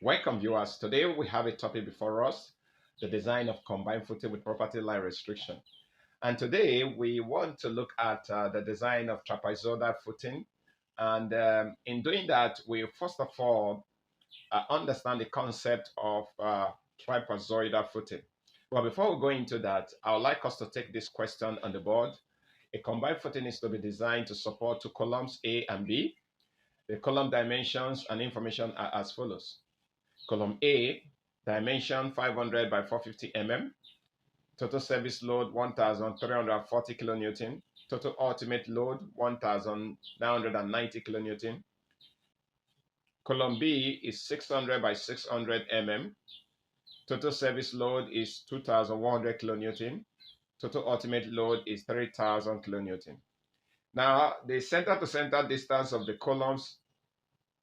Welcome viewers. Today we have a topic before us, the design of combined footing with property line restriction. And today we want to look at the design of trapezoidal footing. And in doing that, we first of all understand the concept of trapezoidal footing. Well, before we go into that, I would like us to take this question on the board. A combined footing is to be designed to support two columns A and B. The column dimensions and information are as follows. Column A, dimension 500 by 450 mm, total service load 1,340 kilonewton, total ultimate load 1,990 kilonewton. Column B is 600 by 600 mm, total service load is 2,100 kilonewton, total ultimate load is 3,000 kilonewton. Now, the center to center distance of the columns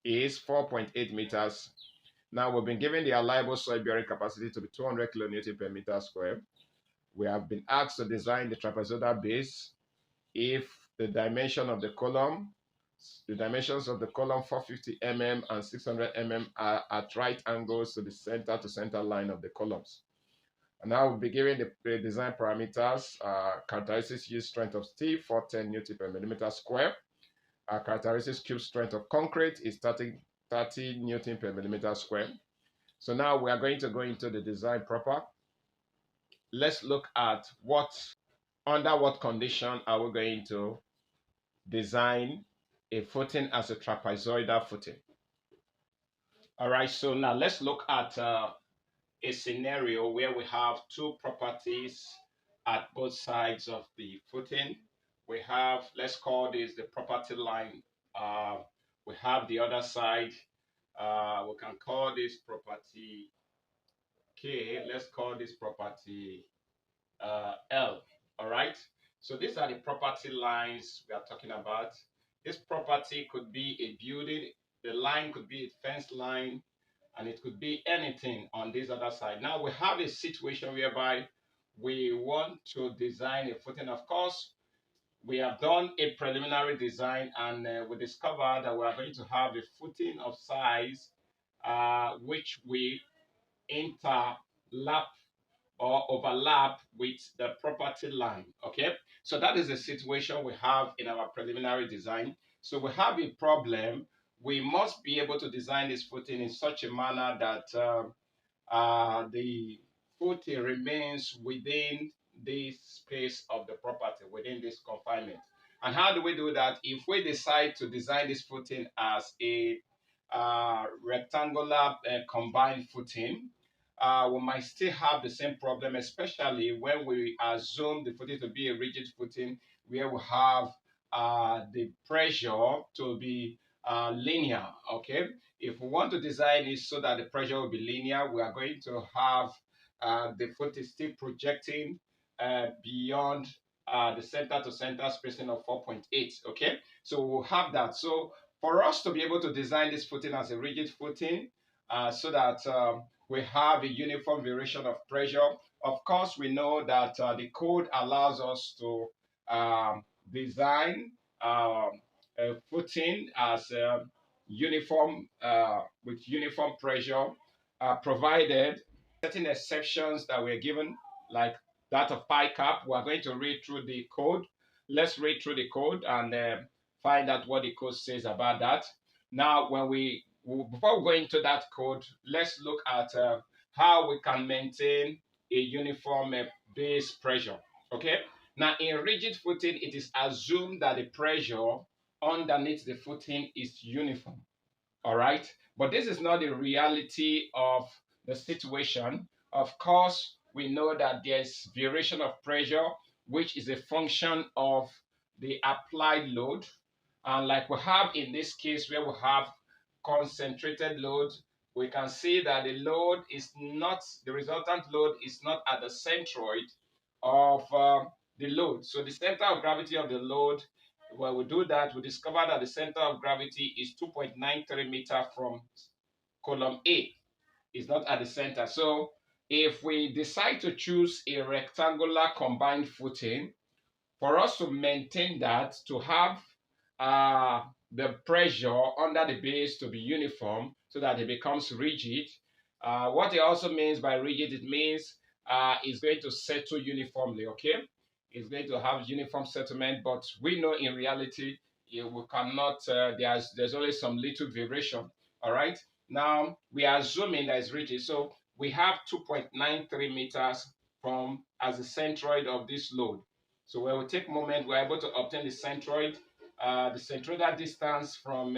is 4.8 meters. Now, we've been given the allowable soil bearing capacity to be 200 kilonewton per meter square. We have been asked to design the trapezoidal base if the dimension of the column, the dimensions of the column 450 mm and 600 mm are at right angles to the center to center line of the columns. And now we'll be given the design parameters, characteristics use strength of steel 410 Newton per millimeter square. Characteristics cube strength of concrete is 30 Newton per millimeter square. So now we are going to go into the design proper. Let's look at under what condition are we going to design a footing as a trapezoidal footing. All right, so now let's look at a scenario where we have two properties at both sides of the footing. We have, let's call this the property line. We have the other side. We can call this property K. Let's call this property L. All right. So these are the property lines we are talking about. This property could be a building. The line could be a fence line, and it could be anything on this other side. Now we have a situation whereby we want to design a footing. Of course, we have done a preliminary design, and we discovered that we are going to have a footing of size which we interlap or overlap with the property line. Okay, so that is the situation we have in our preliminary design. So we have a problem. We must be able to design this footing in such a manner that the footing remains within this space of the property, within this confinement. And how do we do that? If we decide to design this footing as a rectangular combined footing, we might still have the same problem, especially when we assume the footing to be a rigid footing, where we have the pressure to be linear. Okay, if we want to design it so that the pressure will be linear, we are going to have the footing still projecting beyond the center to center spacing of 4.8. Okay, so we'll have that. So for us to be able to design this footing as a rigid footing, so that we have a uniform variation of pressure. Of course, we know that the code allows us to design a footing as uniform with uniform pressure, provided certain exceptions that were given, like that of pi cap. We are going to read through the code. Let's read through the code and find out what the code says about that. Now, before we go into that code, let's look at how we can maintain a uniform base pressure. Okay. Now, in rigid footing, it is assumed that the pressure underneath the footing is uniform. All right. But this is not the reality of the situation. Of course, we know that there's variation of pressure, which is a function of the applied load. And like we have in this case where we have concentrated load, we can see that the load is not, the resultant load is not at the centroid of the load. So the center of gravity of the load, when we do that, we discover that the center of gravity is 2.93 meters from column A. It's not at the center. So if we decide to choose a rectangular combined footing, for us to maintain that, to have the pressure under the base to be uniform, so that it becomes rigid. What it also means by rigid, it means it's going to settle uniformly, okay? It's going to have uniform settlement, but we know in reality, we cannot, there's always some little variation, all right? Now, we are assuming that it's rigid, so we have 2.93 meters from as the centroid of this load. So when we take moment, we're able to obtain the centroidal distance from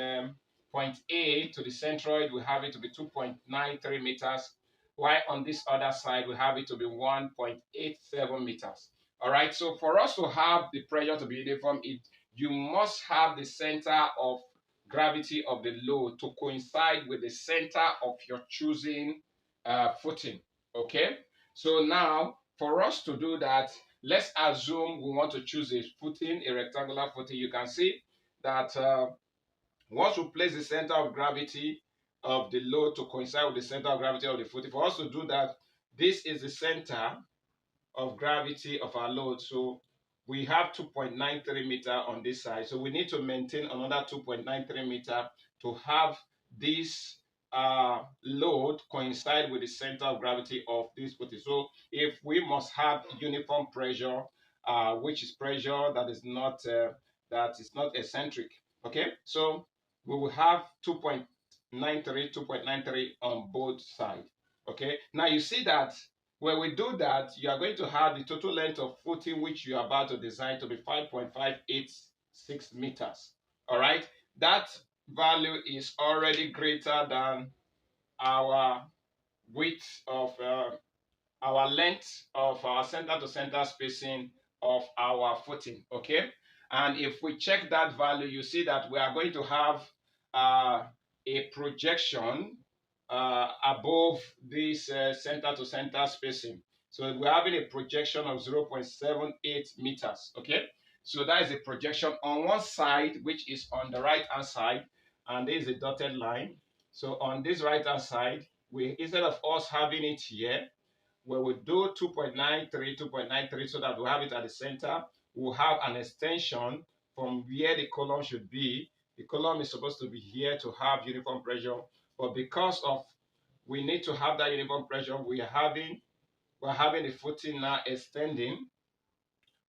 point A to the centroid, we have it to be 2.93 meters, while on this other side, we have it to be 1.87 meters. All right, so for us to have the pressure to be uniform, you must have the center of gravity of the load to coincide with the center of your choosing footing, okay? So now, for us to do that, let's assume we want to choose a footing, a rectangular footing. You can see that once we place the center of gravity of the load to coincide with the center of gravity of the footing, for us to do that, this is the center of gravity of our load. So we have 2.93 meter on this side. So we need to maintain another 2.93 meter to have this load coincide with the center of gravity of this footing. So if we must have uniform pressure, which is pressure that is not eccentric. Okay, so we will have 2.93 on both sides. Okay, now you see that when we do that, you are going to have the total length of footing which you are about to design to be 5.586 meters. All right, that value is already greater than our width of our length of our center to center spacing of our footing. Okay, and if we check that value, you see that we are going to have a projection above this center to center spacing. So we're having a projection of 0.78 meters. Okay, so that is a projection on one side, which is on the right hand side, and there is a dotted line. So on this right hand side, we, instead of us having it here, where we do 2.93 so that we have it at the center, we'll have an extension from where the column should be. The column is supposed to be here to have uniform pressure, but because of we need to have that uniform pressure, we're having the footing now extending.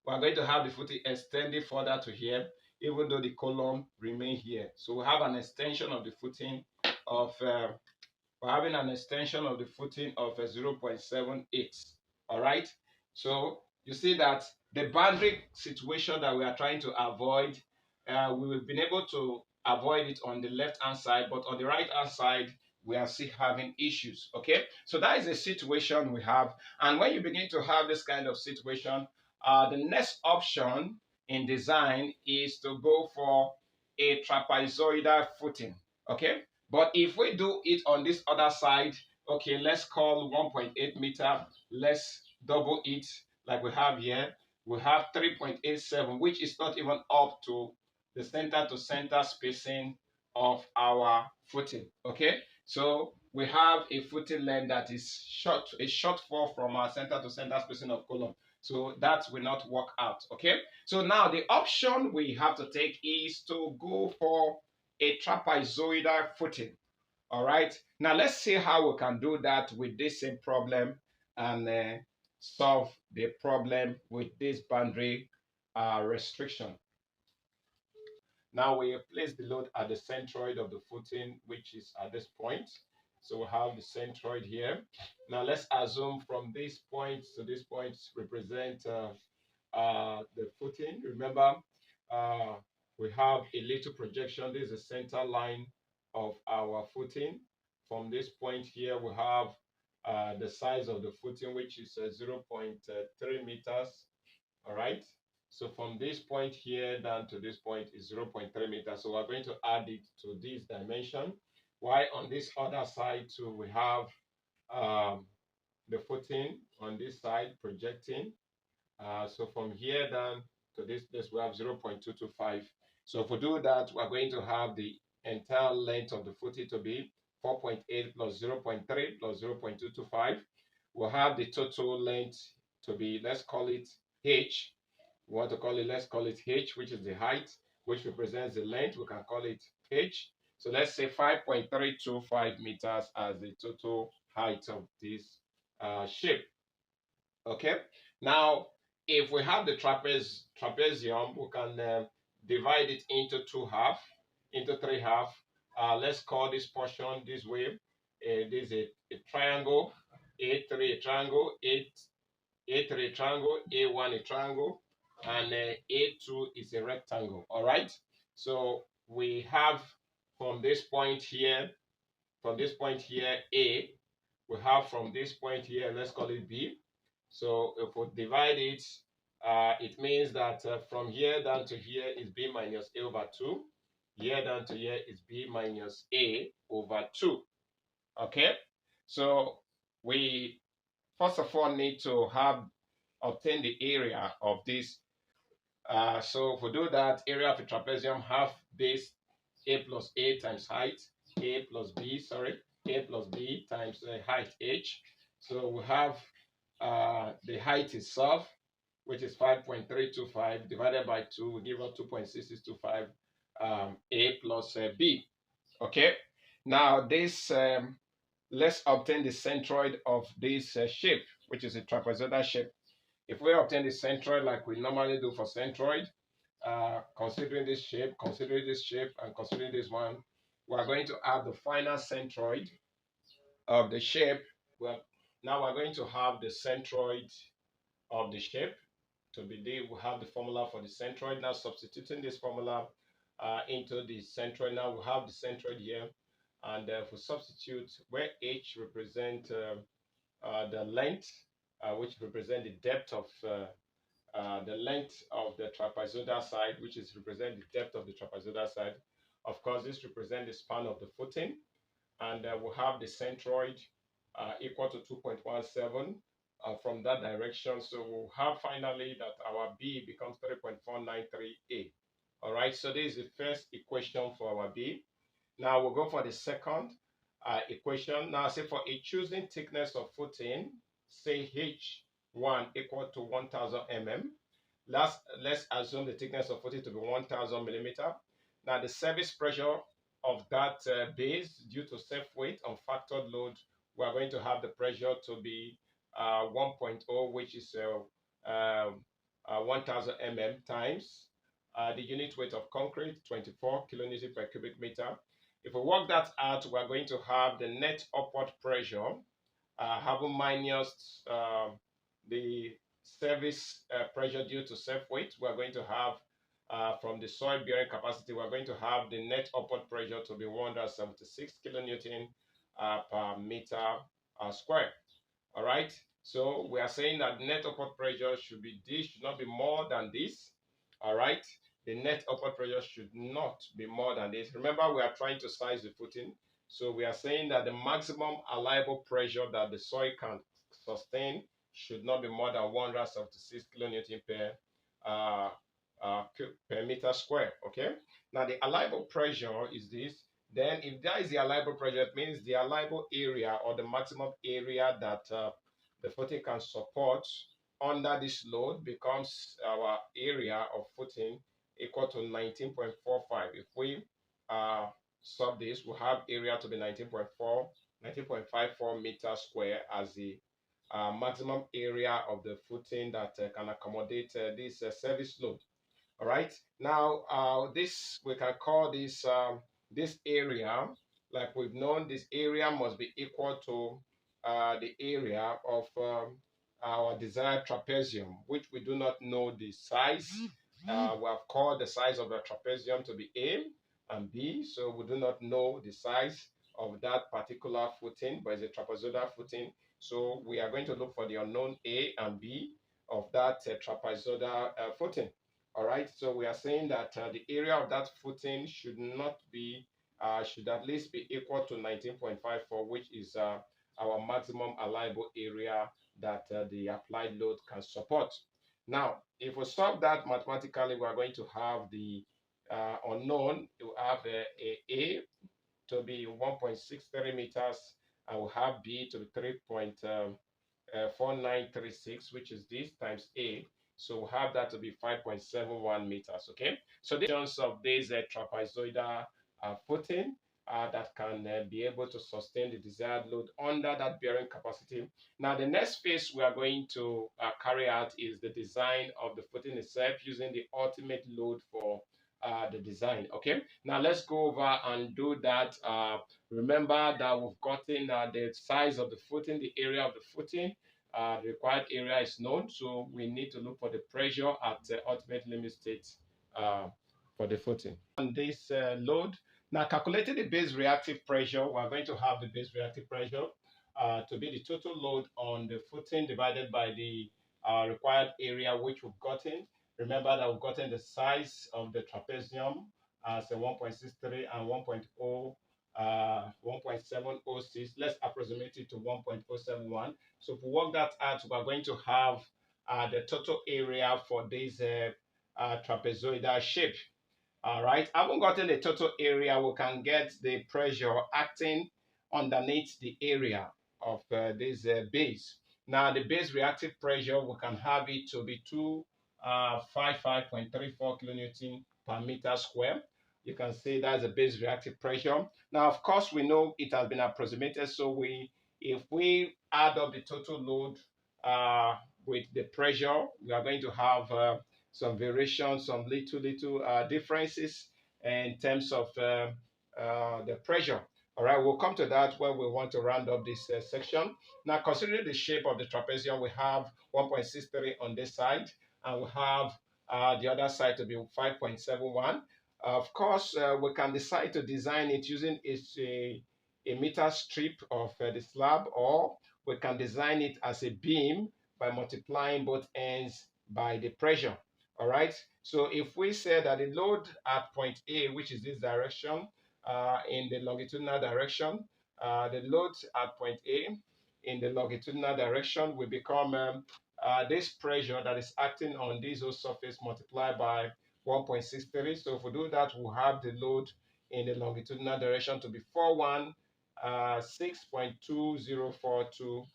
We're going to have the footing extending further to here, even though the column remain here. So we have an extension of the footing of we're having an extension of the footing of 0.78. All right. So you see that the boundary situation that we are trying to avoid, we've been able to avoid it on the left hand side, but on the right hand side, we are still having issues. Okay. So that is the situation we have. And when you begin to have this kind of situation, the next option in design is to go for a trapezoidal footing. Okay. But if we do it on this other side, okay, let's call 1.8 meter, let's double it like we have here. We have 3.87, which is not even up to the center to center spacing of our footing. Okay, so we have a footing length that is short, a shortfall from our center to center spacing of column. So that will not work out. Okay, so now the option we have to take is to go for a trapezoidal footing. All right. Now let's see how we can do that with this same problem and solve the problem with this boundary restriction. Now we place the load at the centroid of the footing, which is at this point. So we have the centroid here. Now let's assume from this point to this point represent the footing. Remember, uh, we have a little projection. This is the center line of our footing. From this point here, we have the size of the footing, which is 0.3 meters. All right. So from this point here down to this point is 0.3 meters. So we're going to add it to this dimension. While on this other side too, we have the footing on this side projecting. So from here down to this place, we have 0.225. So if we do that, we're going to have the entire length of the footing to be 4.8 plus 0.3 plus 0.225. We'll have the total length to be, let's call it H. We want to call it, let's call it H, which is the height, which represents the length. We can call it H. So let's say 5.325 meters as the total height of this shape. Okay. Now, if we have the trapezium, we can divide it into into three half. Let's call this portion this way. This is a triangle, A3 a triangle, A3 a triangle, A1 a triangle, and A2 is a rectangle. All right. So we have from this point here, A. We have from this point here, let's call it B. So if we divide it, it means that from here down to here is B minus A over 2. Here down to here is B minus A over 2. Okay? So we first of all need to obtain the area of this. So if we do that, area of a trapezium, half base A plus A times height, A plus B, sorry, A plus B times height H. So we have the height itself, which is 5.325 divided by 2, we give us 2.6625 A plus B. Okay. Now this, let's obtain the centroid of this shape, which is a trapezoidal shape. If we obtain the centroid like we normally do for centroid, considering this shape, and considering this one, we are going to have the final centroid of the shape. Well, now we're going to have the centroid of the shape. To be there, we have the formula for the centroid. Now substituting this formula into the centroid, now we have the centroid here. And if we substitute where H represent the length, which represent the depth of the length of the trapezoidal side, which is represent the depth of the trapezoidal side. Of course, this represents the span of the footing, and we'll have the centroid equal to 2.17 from that direction. So we'll have finally that our B becomes 3.493A. All right, so this is the first equation for our B. Now we'll go for the second equation. Now say for a choosing thickness of footing, say H1 equal to 1000 mm. Let's assume the thickness of footing to be 1000 millimeter. Now the service pressure of that base due to self weight on factored load, we are going to have the pressure to be 1.0, which is 1000 mm times the unit weight of concrete, 24 kilonewton per cubic meter. If we work that out, we are going to have the net upward pressure having minus the service pressure due to self weight. We are going to have from the soil bearing capacity, we are going to have the net upward pressure to be 176 kilonewton per meter square. All right. So we are saying that net upward pressure should not be more than this. All right. The net upward pressure should not be more than this. Remember, we are trying to size the footing. So we are saying that the maximum allowable pressure that the soil can sustain should not be more than 176 kilonewton per meter square. Okay. Now the allowable pressure is this. Then if that is the allowable pressure, it means the allowable area or the maximum area that the footing can support under this load becomes our area of footing equal to 19.45. If we sub this, we have area to be 19.54 meters square as the maximum area of the footing that can accommodate this service load. All right. Now, this we can call this area, like we've known, this area must be equal to the area of our desired trapezium, which we do not know the size. We have called the size of the trapezium to be A and B, so we do not know the size of that particular footing, but it's a trapezoidal footing. So we are going to look for the unknown A and B of that trapezoidal footing. All right, so we are saying that the area of that footing should not be, should at least be equal to 19.54, which is our maximum allowable area that the applied load can support. Now, if we solve that mathematically, we are going to have the unknown. You have A to be 1.63 meters, and we have B to be 3.4936, which is this times A. So we have that to be 5.71 meters. Okay. So the dimensions of this trapezoidal footing that can be able to sustain the desired load under that bearing capacity. Now, the next phase we are going to carry out is the design of the footing itself using the ultimate load for the design. Okay, now let's go over and do that. Remember that we've gotten the size of the footing, the area of the footing. The required area is known, so we need to look for the pressure at ultimate limit state for the footing. On this load, now calculating the base reactive pressure, we're going to have the base reactive pressure to be the total load on the footing divided by the required area which we've gotten. Remember that we've gotten the size of the trapezium as a 1.63 and 1.706. Let's approximate it to 1.071. So if we work that out, we're going to have the total area for this trapezoidal shape. All right, having gotten the total area, we can get the pressure acting underneath the area of this base. Now, the base reactive pressure, we can have it to be 255.34 kilonewton per meter square. You can see that's the base reactive pressure. Now, of course, we know it has been approximated, so if we add up the total load with the pressure, we are going to have some variations, some little differences in terms of the pressure. All right, we'll come to that when we want to round up this section. Now, considering the shape of the trapezium, we have 1.63 on this side, and we have the other side to be 5.71. Of course, we can decide to design it using a meter strip of the slab, or we can design it as a beam by multiplying both ends by the pressure. All right, so if we say that the load at point A, which is this direction, in the longitudinal direction, the load at point A in the longitudinal direction will become this pressure that is acting on this whole surface multiplied by 1.63. So if we do that, we'll have the load in the longitudinal direction to be 416.2042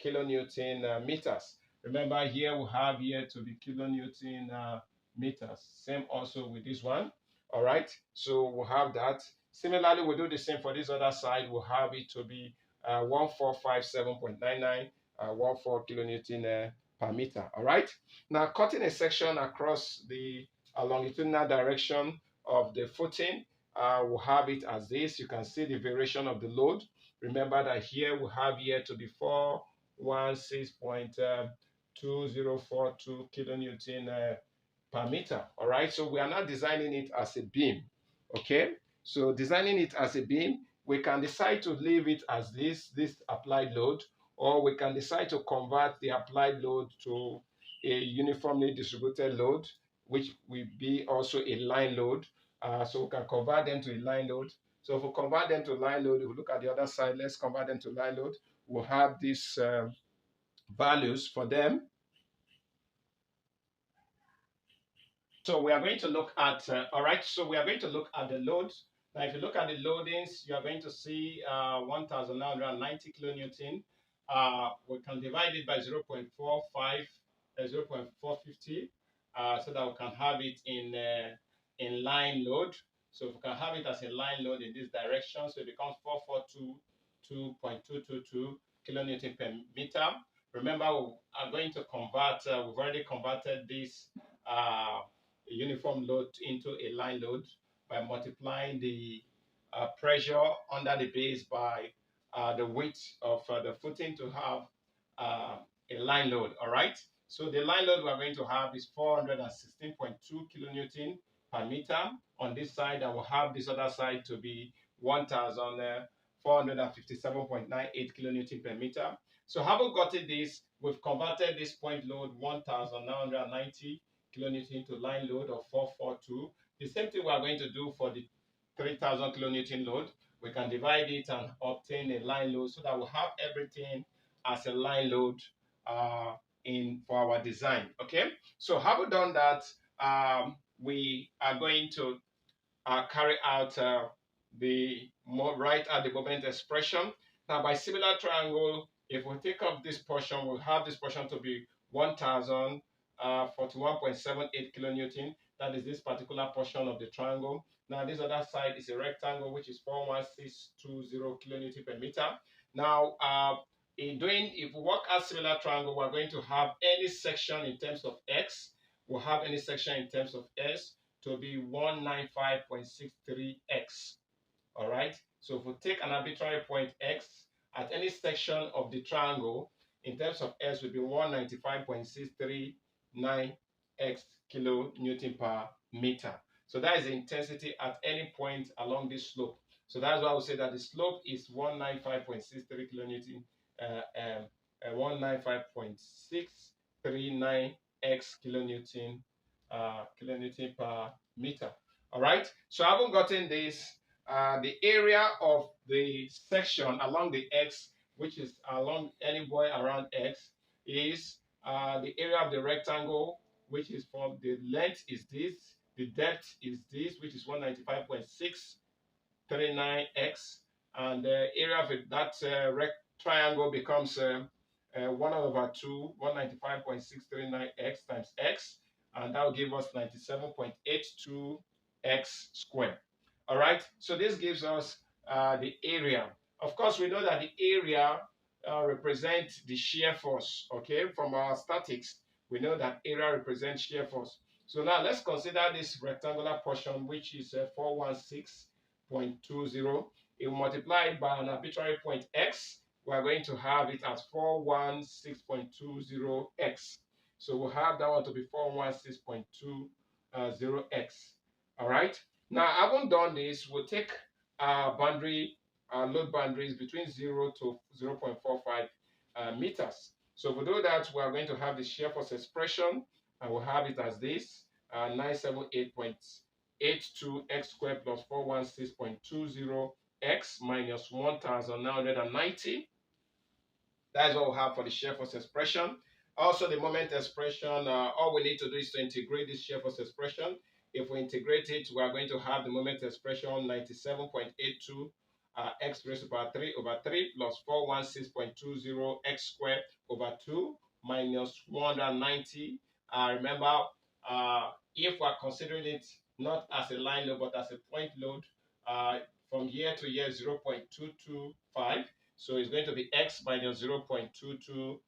kilonewton meters. Remember, here we have here to be kilonewton meters. Same also with this one. All right, so we'll have that. Similarly, we'll do the same for this other side. We'll have it to be 1457.99 14 kilonewton per meter. All right, now cutting a section across the longitudinal direction of the footing, we'll have it as this. You can see the variation of the load. Remember that here we have here to be 416.2042 kilonewton per meter. All right, so we are not designing it as a beam. Okay, so designing it as a beam, we can decide to leave it as this applied load, or we can decide to convert the applied load to a uniformly distributed load, which will be also a line load. So we can convert them to a line load. So if we convert them to line load, if we look at the other side, let's convert them to line load. We'll have these values for them. So we are going to look at, all right, so we are going to look at the loads. Now, if you look at the loadings, you are going to see 1,990 kilonewton. We can divide it by 0.45, 0.450, so that we can have it in line load. So we can have it as a line load in this direction, so it becomes 442.222 kilonewton per meter. Remember, we are going to convert, we've already converted this uniform load into a line load by multiplying the pressure under the base by the width of the footing to have a line load. All right, so the line load we're going to have is 416.2 kilonewton per meter on this side, and we'll have this other side to be 1,457.98 kilonewton per meter. So having gotten this, we've converted this point load 1,990 kilonewton to line load of 442. The same thing we are going to do for the 3,000 kilonewton load. We can divide it and obtain a line load so that we'll have everything as a line load for our design. Okay, so having done that, we are going to carry out the right at the moment expression. Now, by similar triangle, if we take up this portion, we'll have this portion to be 1,041.78 kilonewton. That is this particular portion of the triangle. Now this other side is a rectangle which is 41620 kilonewton per meter. Now if we work out similar triangle, we're going to have any section in terms of x, we'll have any section in terms of s to be 195.63x. All right. So if we take an arbitrary point x at any section of the triangle, in terms of s will be 195.639x kilonewton per meter. So that is the intensity at any point along this slope. So that's why I would say that the slope is 195.63 kilonewton, 195.639x kilonewton per meter. All right. So having gotten this, the area of the section along the x, which is along any point around x, is the area of the rectangle, which is from the length is this, the depth is this, which is 195.639x, and the area of that triangle becomes 1 over 2, 195.639x times x, and that will give us 97.82x squared. All right, so this gives us the area. Of course, we know that the area represents the shear force, okay? From our statics, we know that area represents shear force. So now let's consider this rectangular portion, which is 416.20. If we multiply it by an arbitrary point x, we are going to have it as 416.20x. So we'll have that one to be 416.20x. All right. Now, having done this, we'll take our load boundaries between 0 to 0.45 meters. So if we do that, we are going to have the shear force expression, and we'll have it as this, 978.82x squared plus 416.20x minus 1,990. That's what we have for the shear force expression. Also, the moment expression, all we need to do is to integrate this shear force expression. If we integrate it, we are going to have the moment expression 97.82 x raised to the power 3 over 3 plus 416.20 x squared over 2 minus 190. Remember, if we are considering it not as a line load but as a point load, from year to year 0.225. So it's going to be x minus 0.225.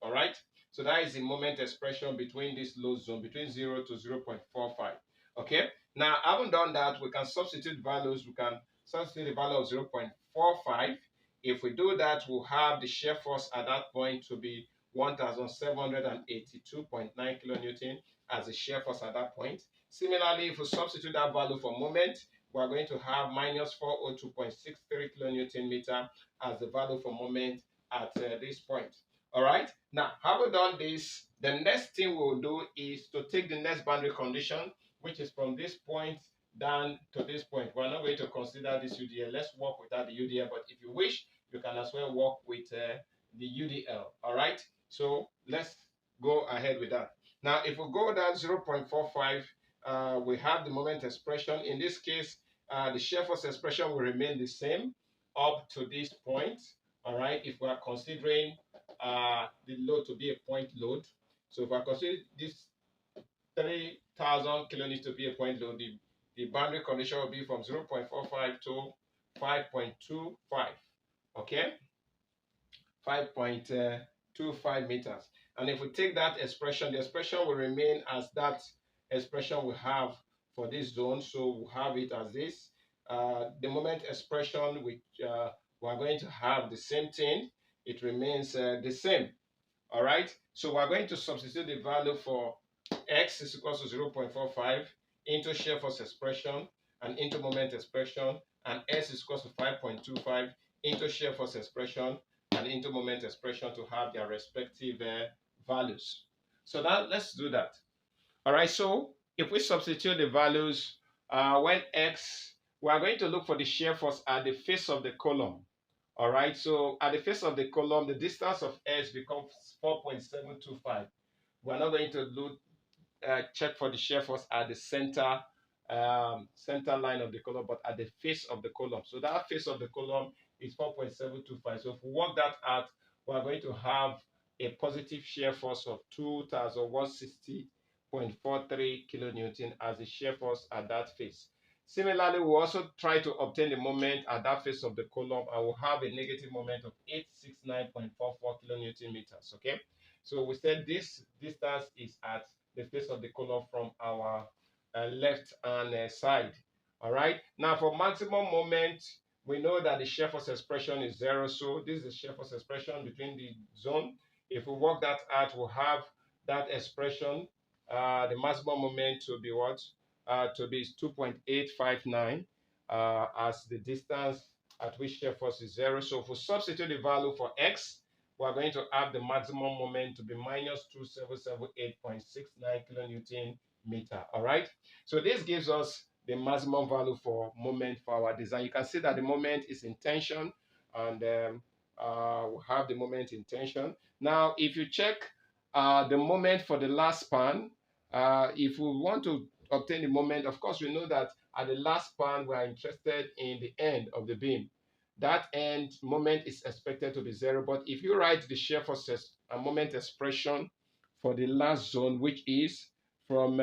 All right. So that is the moment expression between this load zone, between 0 to 0.45. Okay. Now, having done that, we can substitute values. We can substitute the value of 0.45. If we do that, we'll have the shear force at that point to be 1,782.9 kilonewton as the shear force at that point. Similarly, if we substitute that value for moment, we are going to have minus 402.63 kilonewton meter as the value for moment at this point. All right. Now, having done this, the next thing we'll do is to take the next boundary condition, which is from this point down to this point. We're not going to consider this UDL. Let's work without the UDL, but if you wish, you can as well work with the UDL. All right. So let's go ahead with that. Now, if we go down 0.45, we have the moment expression. In this case, the shear force expression will remain the same up to this point. All right, if we are considering the load to be a point load. So if I consider this 3,000 kilonewtons to be a point load, the boundary condition will be from 0.45 to 5.25. Okay, 5.25 meters. And if we take that expression, the expression will remain as that expression we have for this zone. So we'll have it as this. The moment expression, which we're going to have the same thing. It remains the same. All right. So we're going to substitute the value for x is equal to 0.45 into shear force expression and into moment expression, and s is equal to 5.25 into shear force expression and into moment expression to have their respective values. So that let's do that. All right. So if we substitute the values, when x, we are going to look for the shear force at the face of the column. All right, so at the face of the column, the distance of S becomes 4.725. We're not going to check for the shear force at the center line of the column, but at the face of the column. So that face of the column is 4.725. So if we work that out, we're going to have a positive shear force of 2,160.43 kilonewton as the shear force at that face. Similarly, we'll also try to obtain the moment at that face of the column, and we'll have a negative moment of 869.44 kilonewton meters. Okay, so we said this distance is at the face of the column from our left hand side. All right, now for maximum moment, we know that the shear force expression is 0. So this is the shear force expression between the zone. If we work that out, we'll have that expression, the maximum moment to be what? To be 2.859 as the distance at which shear force is 0. So if we substitute the value for x, we are going to have the maximum moment to be minus 2778.69 kilonewton meter. All right. So this gives us the maximum value for moment for our design. You can see that the moment is in tension, and we have the moment in tension. Now, if you check the moment for the last span, if we want to obtain the moment, of course, we know that at the last span, we are interested in the end of the beam. That end moment is expected to be 0. But if you write the shear force moment expression for the last zone, which is from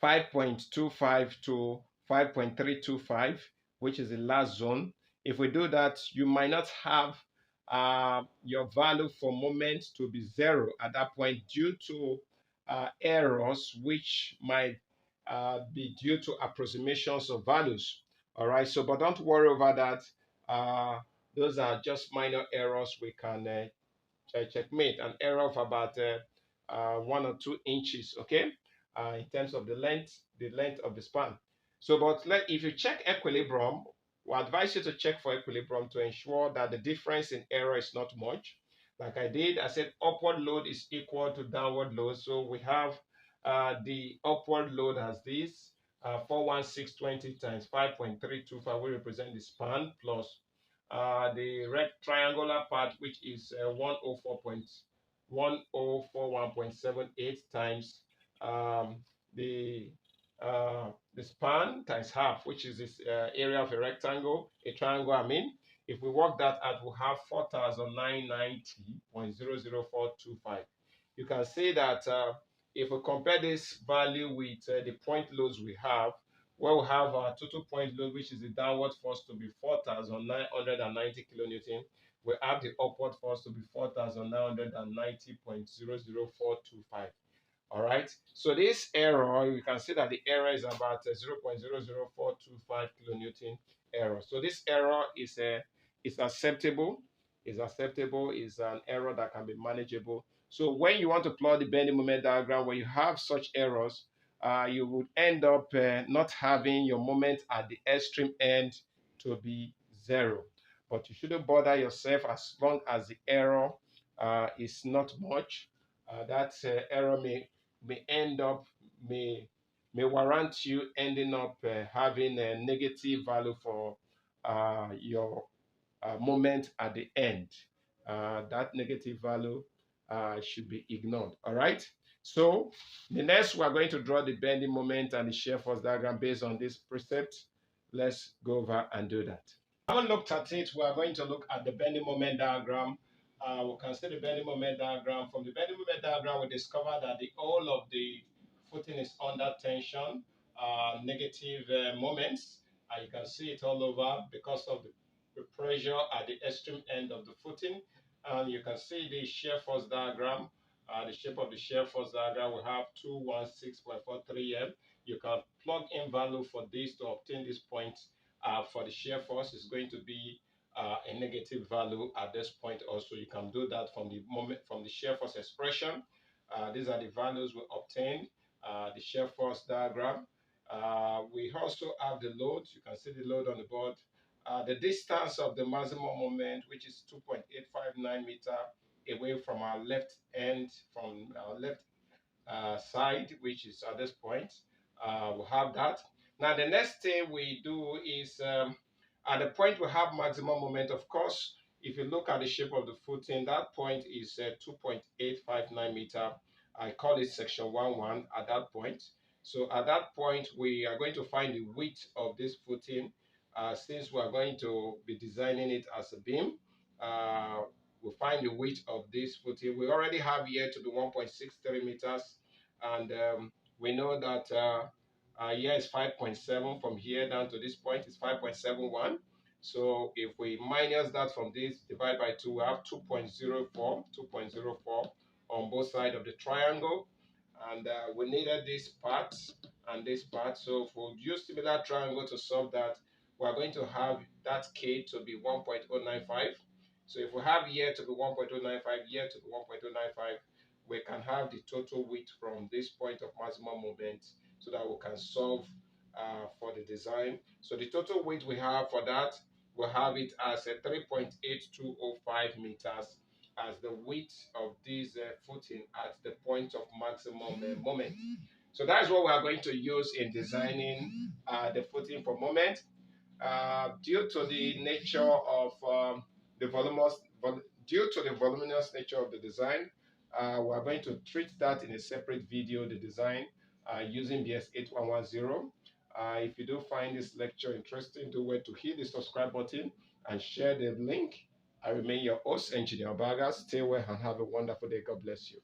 5.25 to 5.325, which is the last zone. If we do that, you might not have your value for moment to be 0 at that point due to errors which might be due to approximations of values. All right, so but don't worry over that. Those are just minor errors we can checkmate, an error of about 1 or 2 inches, okay, in terms of the length of the span. So, but if you check equilibrium, we advise you to check for equilibrium to ensure that the difference in error is not much. Like I did, I said upward load is equal to downward load. So we have the upward load as this, 41620 times 5.325 will represent the span, plus the red triangular part, which is 104.1041.78 times um, the span times half, which is this area of a rectangle, a triangle, I mean. If we work that out, we'll have 4,990.00425. You can see that if we compare this value with the point loads we have, where we have our total point load, which is the downward force to be 4,990 kilonewton, we have the upward force to be 4,990.00425. All right. So this error, you can see that the error is about 0.00425 kilonewton error. So this error is acceptable. Is an error that can be manageable. So when you want to plot the bending moment diagram, when you have such errors, you would end up not having your moment at the extreme end to be 0. But you shouldn't bother yourself as long as the error is not much. That error may end up may warrant you ending up having a negative value for your moment at the end. That negative value should be ignored. All right. So the next we are going to draw the bending moment and the shear force diagram based on this precept. Let's go over and do that. Haven't looked at it. We are going to look at the bending moment diagram. We can see the bending moment diagram. From the bending moment diagram, we discover that the whole of the footing is under tension, negative moments. You can see it all over because of the pressure at the extreme end of the footing. And you can see the shear force diagram. The shape of the shear force diagram, we have 216.43 M. You can plug in value for this to obtain this point. For the shear force is going to be a negative value at this point. Also, you can do that from the shear force expression. These are the values we obtained. The shear force diagram. We also have the load. You can see the load on the board. The distance of the maximum moment, which is 2.859 meter away from our left end, from our left side, which is at this point. We have that. Now, the next thing we do is at the point we have maximum moment, of course, if you look at the shape of the footing, that point is 2.859 meter. I call it section 1-1 at that point. So at that point, we are going to find the width of this footing. Since we are going to be designing it as a beam, we'll find the width of this footing. We already have here to be 1.63 meters, and we know that Here is 5.7. From here down to this point is 5.71. So if we minus that from this, divide by 2, we have 2.04 on both sides of the triangle. And we needed this part and this part. So if we use similar triangle to solve that, we are going to have that K to be 1.095. So if we have here to be 1.095, here to be 1.095, we can have the total width from this point of maximum moment so that we can solve for the design. So the total width we have for that, we'll have it as a 3.8205 meters as the width of this footing at the point of maximum moment. So that's what we are going to use in designing the footing for moment. Due to the nature of the voluminous nature of the design, we are going to treat that in a separate video, the design using BS8110. If you do find this lecture interesting, do wait to hit the subscribe button and share the link. I remain your host, Engineer Baga. Stay well and have a wonderful day. God bless you.